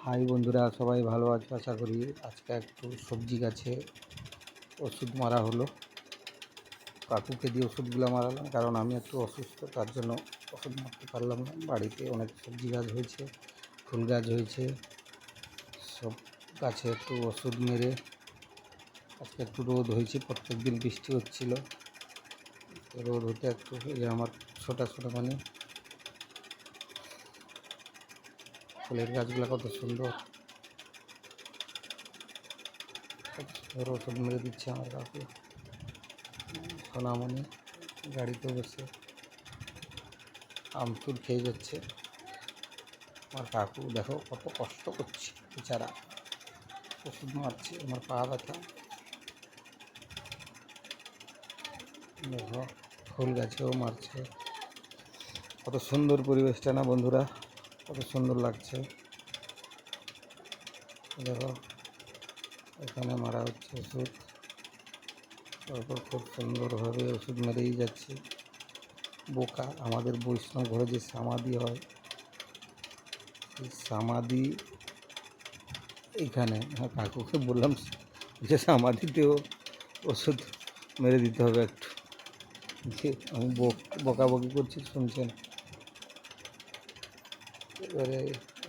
High বন্ধুরা, সবাই ভালো আছো আশা করি। আজকে একটু সবজি গাছে ওষুধ মারা হলো। কাকুকে দিয়ে ওষুধগুলো মারালাম, কারণ আমি একটু অসুস্থ, তার জন্য ওষুধ মারতে পারলাম না। বাড়িতে অনেক সবজি গাছ হয়েছে, ফুল গাছ হয়েছে, সব গাছে একটু ওষুধ মেরে। আজকে একটু রোদ হয়েছে, প্রত্যেক দিন বৃষ্টি হচ্ছিল, রোদ হতে একটু আমার ছোটা মানে ফুলের গাছগুলো কত সুন্দর ওষুধ মেরে দিচ্ছে আমার কাকু সোনামণি। গাড়িতে বসে আমচুর খেয়ে যাচ্ছে। আমার কাকু দেখো কত কষ্ট করছে, বেচারা ওষুধ মারছে। আমার পা ব্যথা। দেখো ফুল গাছেও মারছে। কত সুন্দর পরিবেশটা না বন্ধুরা, কত সুন্দর লাগছে। দেখো এখানে মারা হচ্ছে ওষুধ, তারপর খুব সুন্দরভাবে ওষুধ মেরেই যাচ্ছে। বোকা আমাদের বৈষ্ণব ঘরে যে সমাধি হয়, সেই সমাধি এইখানে। কাকুকে বললাম যে সমাধিতেও ওষুধ মেরে দিতে হবে একটু। যে আমি বকাবকি করছি, শুনছেন। এবারে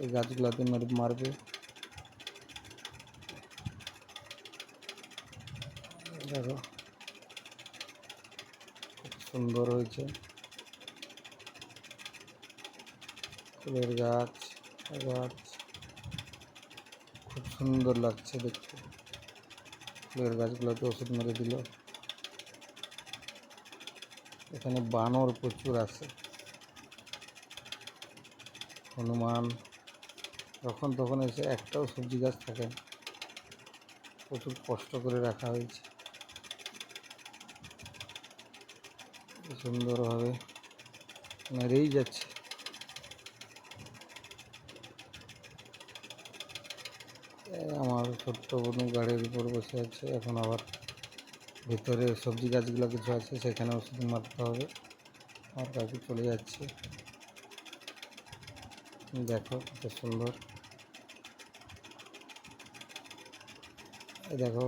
এই গাছগুলোতে মারবে। দেখো খুব সুন্দর হয়েছে ফুলের গাছ। গাছ খুব সুন্দর লাগছে দেখতে। ফুলের গাছগুলোতে ওষুধ মেরে দিল। এখানে বানর প্রচুর আছে। হনুমান যখন তখন এসে, একটাও সবজি গাছ থাকে না। প্রচুর কষ্ট করে রাখা হয়েছে, সুন্দরভাবে মেরেই যাচ্ছে। আমার ছোট্ট বোন গাড়ির উপর বসে আছে। এখন আবার ভিতরে সবজি গাছগুলো কিছু আছে, সেখানে ওষুধ মারতে হবে। আমার কাকু চলে যাচ্ছে। দেখো কত সুন্দর। দেখো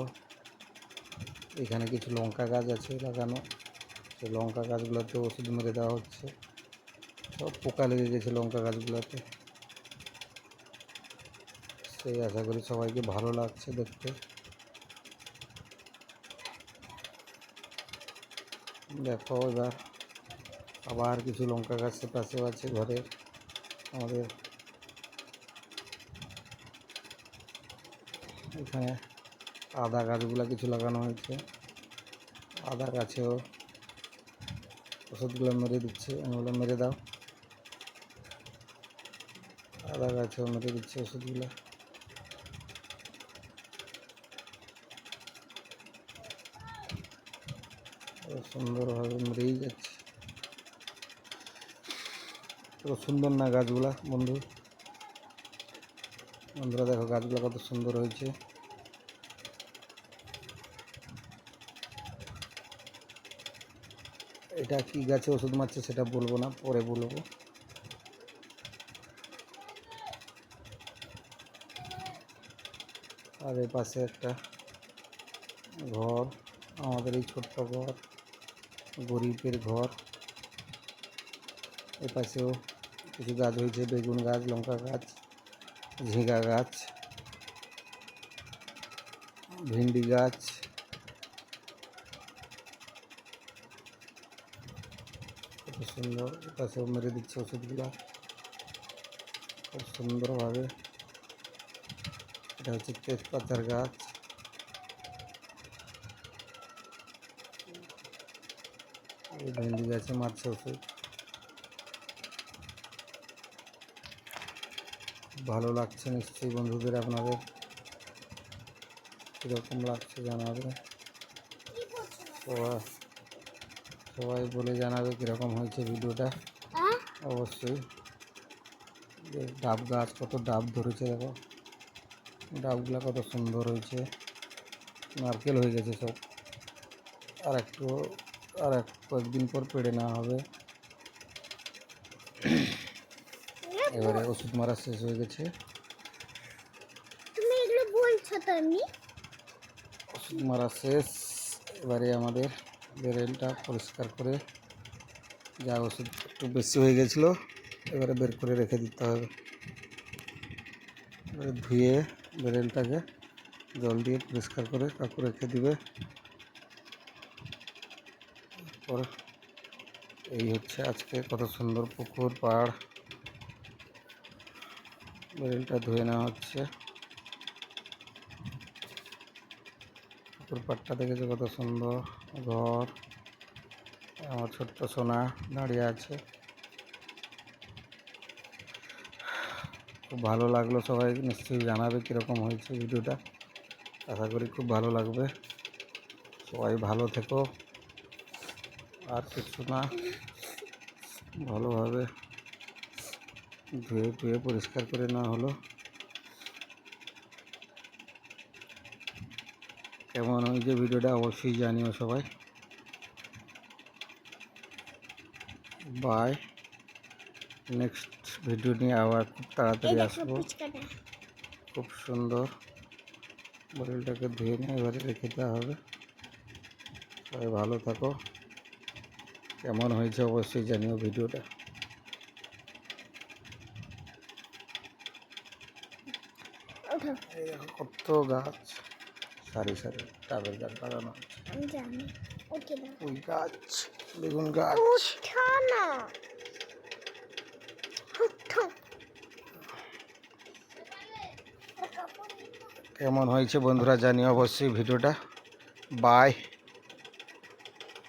এখানে কিছু লঙ্কা গাছ আছে লাগানো, সেই লঙ্কা গাছগুলোতে ওষুধ মেরে দেওয়া হচ্ছে। সব পোকা লেগে গেছে লঙ্কা গাছগুলোতে। সেই আশা করি সবাইকে ভালো লাগছে দেখতে। দেখো এবার আবার কিছু লঙ্কা গাছের পাশেও আছে ঘরে আমাদের। এখানে আদা গাছগুলো কিছু লাগানো হয়েছে, আদা গাছেও ওষুধগুলো মেরে দিচ্ছে। আমি বললাম মেরে দাও। আদা গাছেও মেরে দিচ্ছে ওষুধগুলো। সুন্দরভাবে মেরেই যাচ্ছে। কত সুন্দর না গাছগুলা বন্ধুরা দেখো গাছগুলো কত সুন্দর হয়েছে। এটা কি গাছে ওষুধ মারছে সেটা বলবো না, পরে বলবো। আর এর পাশে একটা ঘর, আমাদের এই ছোট্ট ঘর, গরিবের ঘর। এ পাশেও কিছু গাছ হয়েছে, বেগুন গাছ, লঙ্কা গাছ, ঝিঙ্গা গাছ, ভিন্ডি গাছ। কত সুন্দর। এ পাশেও মেরে দিচ্ছে ওষুধগুলো খুব সুন্দরভাবে। এটা হচ্ছে তেজপাতার গাছ। এই ভেন্ডি গাছে মারছে ওষুধ। ভালো লাগছে নিশ্চয়ই বন্ধুদের, আপনাদের কীরকম লাগছে জানাবে। সবাই সবাই বলে জানাবে কীরকম হয়েছে ভিডিওটা অবশ্যই। ডাব গাছ, কত ডাব ধরেছে দেখো, ডাবগুলো কত সুন্দর হয়েছে। নারকেল হয়ে গেছে সব। আর কয়েকদিন পর পেড়ে নেওয়া হবে। এবারে ওষুধ মারা শেষ হয়ে গেছে। বলছো তুমি? ওষুধ মারা শেষ। এবারে আমাদের বেরেলটা পরিষ্কার করে, যা ওষুধ একটু বেশি হয়ে গেছিলো এবারে বের করে রেখে দিতে হবে। এবারে ধুয়ে বেরেলটাকে জল দিয়ে পরিষ্কার করে কাকু রেখে দিবে। তারপর এই হচ্ছে আজকে কত সুন্দর পুকুর পাড়। বেরেলটা ধুয়ে নেওয়া হচ্ছে। পুকুর পাড়টা দেখেছে কত সুন্দর। ঘর, আমার ছোট্ট সোনা দাঁড়িয়ে আছে। খুব ভালো লাগলো। সবাই নিশ্চয়ই জানাবে কীরকম হয়েছে ভিডিওটা। আশা করি খুব ভালো লাগবে। সবাই ভালো থেকো। আর কিছু না, ভালোভাবে ধুয়ে পরিষ্কার করে নেওয়া হলো। কেমন হয়েছে ভিডিওটা অবশ্যই জানিও সবাই। বাই। নেক্সট ভিডিও নিয়ে আবার খুব তাড়াতাড়ি আসবো। খুব সুন্দর। বরিলটাকে ধুয়ে নিয়ে এবারে রেখে দেওয়া হবে। সবাই ভালো থাকো। কেমন হয়েছে অবশ্যই জানিও ভিডিওটা। এই দেখো কত গাছ, সারি সারি টাবের গাছ লাগানো আছে। ওই গাছ, বেগুন গাছ। কেমন হয়েছে বন্ধুরা জানিও অবশ্যই ভিডিওটা। বাই।